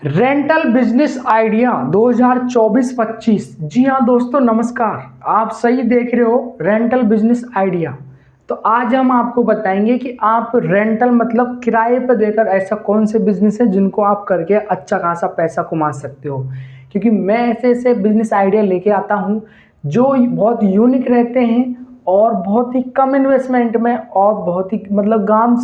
Rental business idea 2024-25। जी हाँ दोस्तों, नमस्कार। आप सही देख रहे हो, रेंटल बिजनेस आइडिया। तो आज हम आपको बताएंगे कि आप रेंटल मतलब किराए पर देकर ऐसा कौन से बिजनेस है जिनको आप करके अच्छा खासा पैसा कमा सकते हो। क्योंकि मैं ऐसे ऐसे बिजनेस आइडिया लेके आता हूँ जो बहुत यूनिक रहते हैं और बहुत ही कम इन्वेस्टमेंट में और बहुत ही मतलब गांव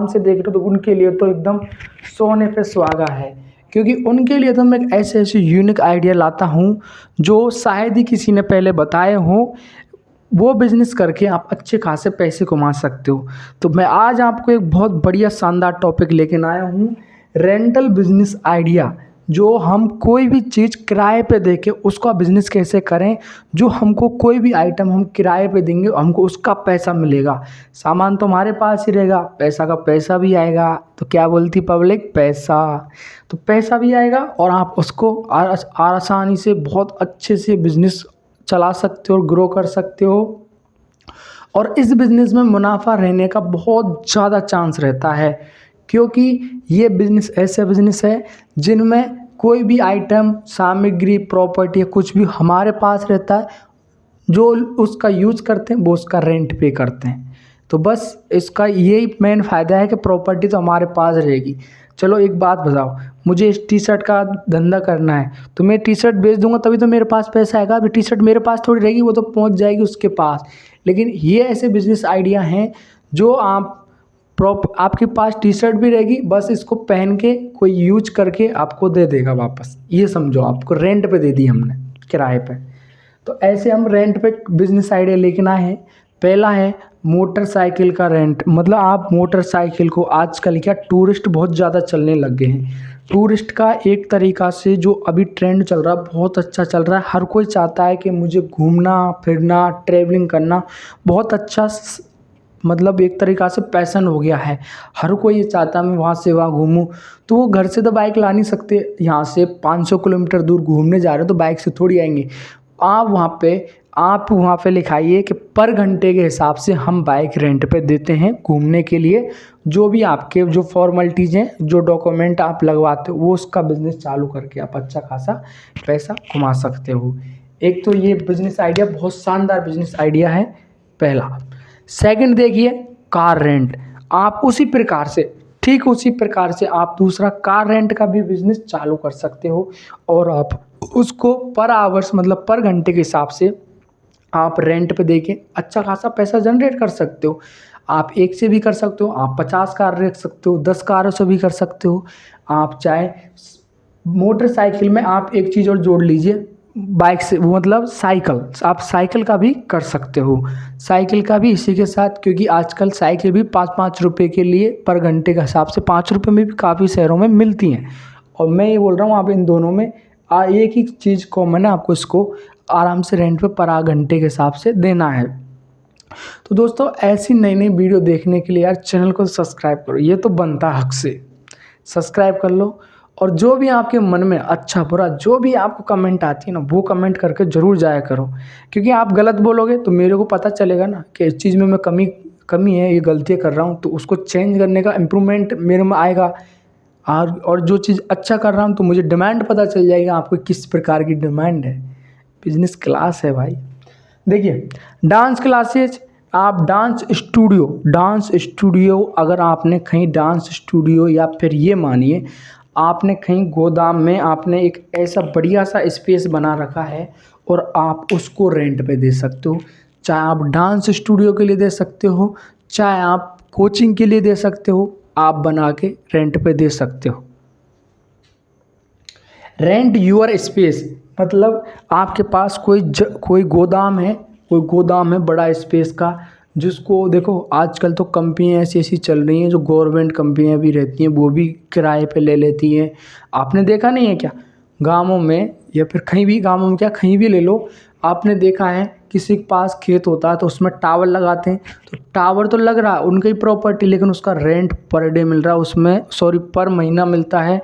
से देख रहे हो तो उनके लिए तो एकदम सोने पे सुहागा है। क्योंकि उनके लिए तो मैं ऐसे ऐसे यूनिक आइडिया लाता हूँ जो शायद ही किसी ने पहले बताए हों। वो बिजनेस करके आप अच्छे खासे पैसे कमा सकते हो। तो मैं आज आपको एक बहुत बढ़िया शानदार टॉपिक लेके आया हूँ, रेंटल बिजनेस आइडिया। जो हम कोई भी चीज़ किराए पे दे के उसका बिजनेस कैसे करें, जो हमको कोई भी आइटम हम किराए पे देंगे हमको उसका पैसा मिलेगा। सामान तो हमारे पास ही रहेगा, पैसा का पैसा भी आएगा। तो क्या बोलती पब्लिक, पैसा। तो पैसा भी आएगा और आप उसको आसानी से बहुत अच्छे से बिजनेस चला सकते हो और ग्रो कर सकते हो। और इस बिज़नेस में मुनाफा रहने का बहुत ज़्यादा चांस रहता है, क्योंकि ये बिज़नेस ऐसे बिज़नेस है जिनमें कोई भी आइटम, सामग्री, प्रॉपर्टी कुछ भी हमारे पास रहता है। जो उसका यूज करते हैं वो उसका रेंट पे करते हैं। तो बस इसका यही मेन फ़ायदा है कि प्रॉपर्टी तो हमारे पास रहेगी। चलो एक बात बताओ, मुझे इस टी शर्ट का धंधा करना है तो मैं टी शर्ट बेच दूंगा तभी तो मेरे पास पैसा आएगा। अभी टी शर्ट मेरे पास थोड़ी रहेगी, वो तो पहुंच जाएगी उसके पास। लेकिन ये ऐसे बिजनेस आइडिया हैं जो आपके पास टी शर्ट भी रहेगी, बस इसको पहन के कोई यूज करके आपको दे देगा वापस। ये समझो, आपको रेंट पे दे दी हमने, किराए पे। तो ऐसे हम रेंट पे बिजनेस आइडिया लेके आए हैं। पहला है मोटरसाइकिल का रेंट। मतलब आप मोटरसाइकिल को, आजकल क्या टूरिस्ट बहुत ज़्यादा चलने लग गए हैं। टूरिस्ट का एक तरीका से जो अभी ट्रेंड चल रहा है, बहुत अच्छा चल रहा है। हर कोई चाहता है कि मुझे घूमना फिरना, ट्रैवलिंग करना बहुत अच्छा मतलब एक तरीक़ा से पैसन हो गया है। हर कोई ये चाहता है मैं वहाँ से वहाँ घूमूं। तो वो घर से तो बाइक ला नहीं सकते, यहाँ से 500 किलोमीटर दूर घूमने जा रहे हो तो बाइक से थोड़ी आएंगे। आप वहाँ पे लिखाइए कि पर घंटे के हिसाब से हम बाइक रेंट पे देते हैं घूमने के लिए। जो भी आपके जो फॉर्मेलिटीज़ हैं, जो डॉक्यूमेंट आप लगवाते हो, वो उसका बिज़नेस चालू करके आप अच्छा खासा पैसा कमा सकते हो। एक तो ये बिज़नेस आइडिया बहुत शानदार बिज़नेस आइडिया है, पहला। सेकंड देखिए, कार रेंट। आप उसी प्रकार से, ठीक उसी प्रकार से आप दूसरा कार रेंट का भी बिज़नेस चालू कर सकते हो। और आप उसको पर आवर्स मतलब पर घंटे के हिसाब से आप रेंट पे देके अच्छा खासा पैसा जनरेट कर सकते हो। आप एक से भी कर सकते हो, आप 50 कार रख सकते हो, 10 कारों से भी कर सकते हो। आप चाहे मोटरसाइकिल में आप एक चीज़ और जोड़ लीजिए, बाइक से वो मतलब साइकिल, आप साइकिल का भी कर सकते हो। साइकिल का भी इसी के साथ, क्योंकि आजकल साइकिल भी 5-5 रुपए के लिए पर घंटे के हिसाब से 5 रुपए में भी काफ़ी शहरों में मिलती हैं। और मैं ये बोल रहा हूँ आप इन दोनों में एक ही चीज़ को मैंने आपको इसको आराम से रेंट पे पर घंटे के हिसाब से देना है। तो दोस्तों, ऐसी नई नई वीडियो देखने के लिए यार चैनल को सब्सक्राइब करो, ये तो बनता है हक से। सब्सक्राइब कर लो। और जो भी आपके मन में अच्छा बुरा जो भी आपको कमेंट आती है ना, वो कमेंट करके ज़रूर जाया करो। क्योंकि आप गलत बोलोगे तो मेरे को पता चलेगा ना कि इस चीज़ में मैं कमी है, ये गलतियाँ कर रहा हूँ, तो उसको चेंज करने का इम्प्रूवमेंट मेरे में आएगा। और जो चीज़ अच्छा कर रहा हूँ तो मुझे डिमांड पता चल जाएगा आपको किस प्रकार की डिमांड है। बिजनेस क्लास है भाई। देखिए, डांस क्लासेज, आप डांस स्टूडियो अगर आपने कहीं डांस स्टूडियो, या फिर ये मानिए आपने कहीं गोदाम में आपने एक ऐसा बढ़िया सा स्पेस बना रखा है और आप उसको रेंट पे दे सकते हो। चाहे आप डांस स्टूडियो के लिए दे सकते हो, चाहे आप कोचिंग के लिए दे सकते हो, आप बना के रेंट पे दे सकते हो। रेंट यूअर स्पेस मतलब आपके पास कोई गोदाम है बड़ा स्पेस का, जिसको देखो आजकल तो कंपनियाँ ऐसी ऐसी चल रही हैं जो गवर्नमेंट कंपनियाँ भी रहती हैं, वो भी किराए पे ले लेती हैं। आपने देखा नहीं है क्या, गांवों में या फिर कहीं भी, गांवों में क्या कहीं भी ले लो, आपने देखा है किसी के पास खेत होता है तो उसमें टावर लगाते हैं। तो टावर तो लग रहा है उनकी प्रॉपर्टी, लेकिन उसका रेंट पर डे मिल रहा है, उसमें सॉरी पर महीना मिलता है।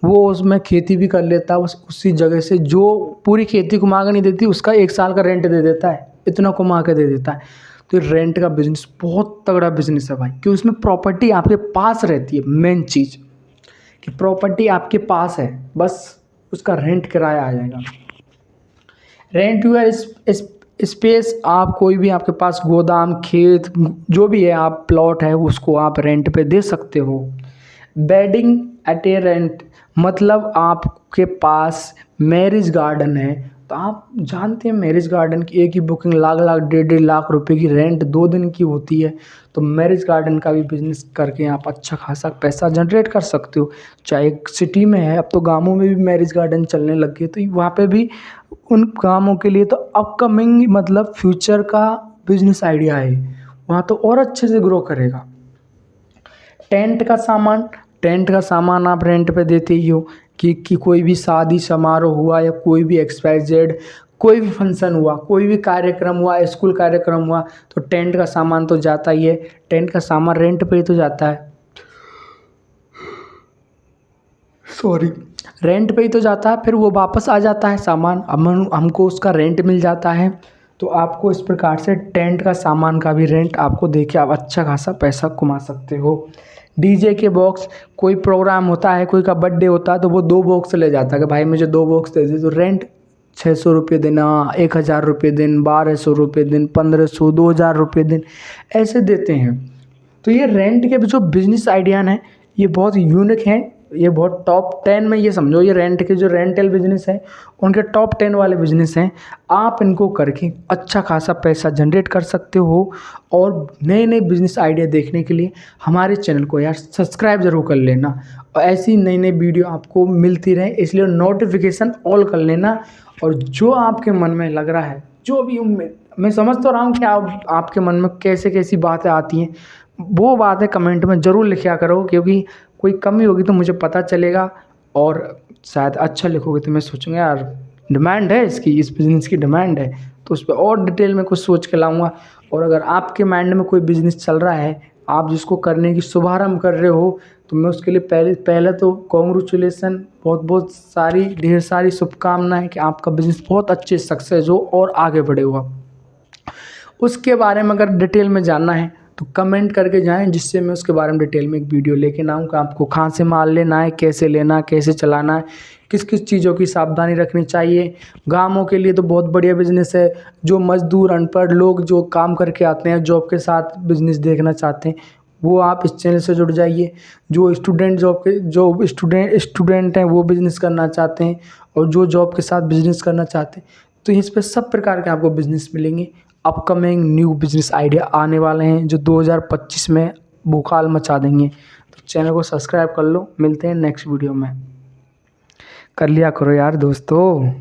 वो उसमें खेती भी कर लेता है उसी जगह से, जो पूरी खेती घुमा के नहीं देती, उसका 1 साल का रेंट दे देता है, इतना घुमा के दे देता है। तो रेंट का बिजनेस बहुत तगड़ा बिजनेस है भाई, क्योंकि उसमें प्रॉपर्टी आपके पास रहती है। मेन चीज़ कि कि प्रॉपर्टी आपके पास है, बस उसका रेंट किराया आ जाएगा। रेंट यूर स्पेस, आप कोई भी आपके पास गोदाम, खेत, जो भी है आप प्लॉट है उसको आप रेंट पे दे सकते हो। बेडिंग एट ए रेंट, मतलब आपके पास मैरिज गार्डन है, तो आप जानते हैं मैरिज गार्डन की एक ही बुकिंग लाख लाख 1.5 लाख रुपए की रेंट 2 दिन की होती है। तो मैरिज गार्डन का भी बिजनेस करके आप अच्छा खासा पैसा जनरेट कर सकते हो। चाहे सिटी में है, अब तो गाँवों में भी मैरिज गार्डन चलने लग गए, तो वहाँ पे भी उन कामों के लिए तो अपकमिंग मतलब फ्यूचर का बिजनेस आइडिया है, वहाँ तो और अच्छे से ग्रो करेगा। टेंट का सामान, टेंट का सामान आप रेंट पे देते ही हो कि कोई भी शादी समारोह हुआ या कोई भी XYZ कोई भी फंक्शन हुआ, कोई भी कार्यक्रम हुआ, स्कूल कार्यक्रम हुआ, तो टेंट का सामान तो जाता ही है। टेंट का सामान रेंट पे ही तो जाता है, सॉरी, रेंट पे ही तो जाता है, फिर वो वापस आ जाता है सामान, हमको उसका रेंट मिल जाता है। तो आपको इस प्रकार से टेंट का सामान का भी रेंट आपको दे के आप अच्छा खासा पैसा कमा सकते हो। डीजे के बॉक्स, कोई प्रोग्राम होता है, कोई का बर्थडे होता है, तो वो 2 बॉक्स ले जाता है कि भाई मुझे 2 बॉक्स दे दे, तो रेंट 600 रुपये दिन, 1000 रुपये दिन, 1200 रुपये दिन, 1500, 2000 रुपये दिन ऐसे देते हैं। तो ये रेंट के जो बिजनेस आइडिया हैं ये बहुत यूनिक हैं, ये बहुत टॉप 10 में, ये समझो ये रेंट के जो रेंटल बिजनेस हैं उनके टॉप 10 वाले बिजनेस हैं। आप इनको करके अच्छा खासा पैसा जनरेट कर सकते हो। और नए नए बिजनेस आइडिया देखने के लिए हमारे चैनल को यार सब्सक्राइब ज़रूर कर लेना, और ऐसी नई नई वीडियो आपको मिलती रहे इसलिए नोटिफिकेशन ऑल कर लेना। और जो आपके मन में लग रहा है, जो भी उम्मीद, मैं समझ तो रहा हूँ कि आपके मन में कैसे कैसी बातें आती हैं, वो बातें कमेंट में ज़रूर लिखा करो, क्योंकि कोई कमी होगी तो मुझे पता चलेगा। और शायद अच्छा लिखोगे तो मैं सोचूंगा यार डिमांड है इसकी, इस बिज़नेस की डिमांड है, तो उस पर और डिटेल में कुछ सोच के लाऊंगा। और अगर आपके माइंड में कोई बिज़नेस चल रहा है, आप जिसको करने की शुभारंभ कर रहे हो, तो मैं उसके लिए पहले तो कॉन्ग्रेचुलेसन, बहुत बहुत सारी ढेर सारी शुभकामनाएं कि आपका बिज़नेस बहुत अच्छे सक्सेस हो और आगे बढ़े हुआ। उसके बारे में अगर डिटेल में जानना है तो कमेंट करके जाएं, जिससे मैं उसके बारे में डिटेल में एक वीडियो लेके ना आऊँ कि आपको कहाँ से माल लेना है, कैसे लेना है, कैसे चलाना है, किस किस चीज़ों की सावधानी रखनी चाहिए। गाँवों के लिए तो बहुत बढ़िया बिजनेस है, जो मजदूर अनपढ़ लोग जो काम करके आते हैं, जॉब के साथ बिजनेस देखना चाहते हैं, वो आप इस चैनल से जुड़ जाइए। जो स्टूडेंट स्टूडेंट हैं वो बिज़नेस करना चाहते हैं, और जो जॉब के साथ बिज़नेस करना चाहते हैं, तो इस पर सब प्रकार के आपको बिज़नेस मिलेंगे। अपकमिंग न्यू बिजनेस आइडिया आने वाले हैं जो 2025 में भूखाल मचा देंगे। तो चैनल को सब्सक्राइब कर लो, मिलते हैं नेक्स्ट वीडियो में। कर लिया करो यार दोस्तों।